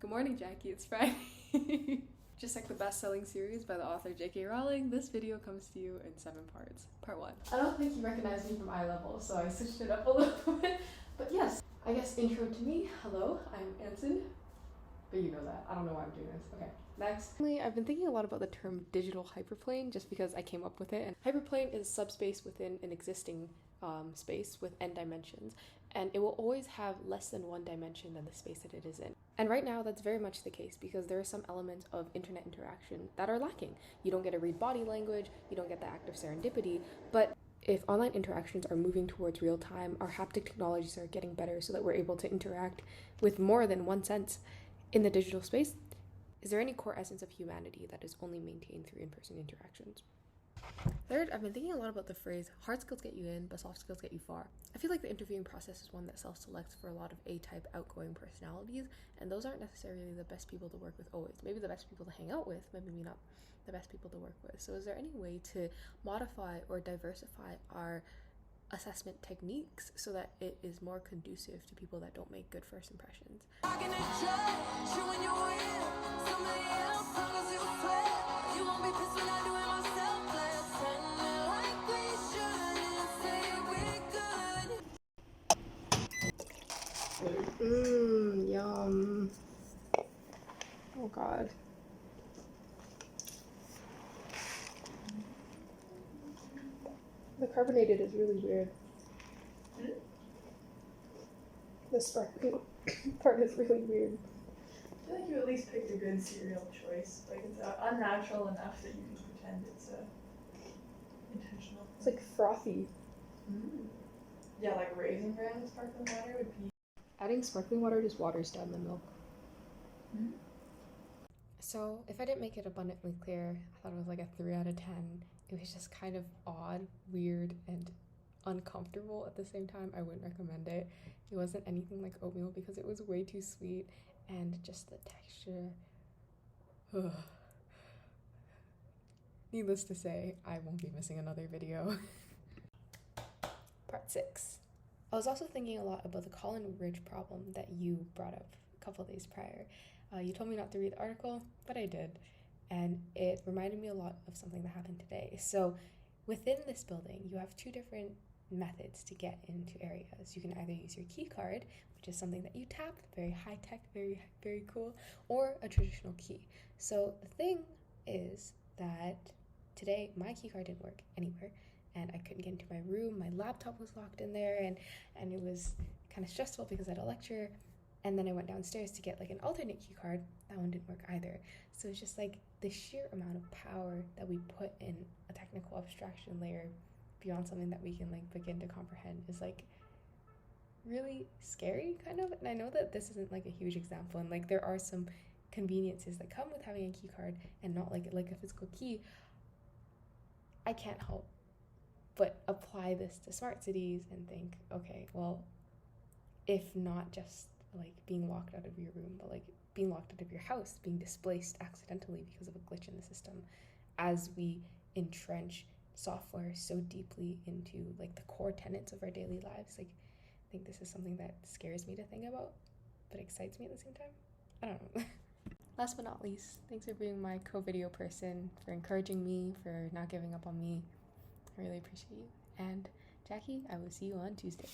Good morning, Jackie. It's Friday. Just like the best-selling series by the author J.K. Rowling, this video comes to you in 7 parts. Part 1. I don't think you recognize me from eye level, so I switched it up a little bit. But yes, I guess intro to me. Hello, I'm Anson. But you know that. I don't know why I'm doing this. Okay, next. I've been thinking a lot about the term digital hyperplane just because I came up with it. And hyperplane is subspace within an existing space with n dimensions, and it will always have less than one dimension than the space that it is in. And right now that's very much the case because there are some elements of internet interaction that are lacking. You don't get to read body language, you don't get the act of serendipity, but if online interactions are moving towards real time, our haptic technologies are getting better so that we're able to interact with more than one sense in the digital space. Is there any core essence of humanity that is only maintained through in-person interactions? Third, I've been thinking a lot about the phrase, hard skills get you in, but soft skills get you far. I feel like the interviewing process is one that self-selects for a lot of A-type outgoing personalities, and those aren't necessarily the best people to work with always. Maybe the best people to hang out with, but maybe not the best people to work with. So is there any way to modify or diversify our assessment techniques so that it is more conducive to people that don't make good first impressions? Yum. Oh god. The carbonated is really weird. The sparkling part is really weird. I feel like you at least picked a good cereal choice. Like, it's unnatural enough that you can pretend it's intentional. It's like frothy. Yeah, like Raisin Bran sparkling water would be. Adding sparkling water just waters down the milk. So if I didn't make it abundantly clear, I thought it was like a 3 out of 10. It was just kind of odd, weird, and uncomfortable at the same time. I wouldn't recommend it. It wasn't anything like oatmeal because it was way too sweet, and just the texture. Ugh. Needless to say, I won't be missing another video. Part 6. I was also thinking a lot about the Colin Ridge problem that you brought up a couple days prior. You told me not to read the article, but I did, and it reminded me a lot of something that happened today. So within this building, you have 2 different methods to get into areas. You can either use your key card, which is something that you tap, very high tech, very, very cool, or a traditional key. So the thing is that today my key card didn't work anywhere, and I couldn't get into my room. My laptop was locked in there, and it was kind of stressful because I had a lecture. And then I went downstairs to get like an alternate key card. That one didn't work either. So it's just like the sheer amount of power that we put in a technical abstraction layer beyond something that we can like begin to comprehend is like really scary kind of. And I know that this isn't like a huge example, and like there are some conveniences that come with having a key card and not like a physical key. I can't help but apply this to smart cities and think, okay, well, if not just like being locked out of your room, but like being locked out of your house, being displaced accidentally because of a glitch in the system, as we entrench software so deeply into like the core tenets of our daily lives. Like, I think this is something that scares me to think about, but excites me at the same time. I don't know. Last but not least, thanks for being my co-video person, for encouraging me, for not giving up on me. I really appreciate you. And Jackie, I will see you on Tuesday.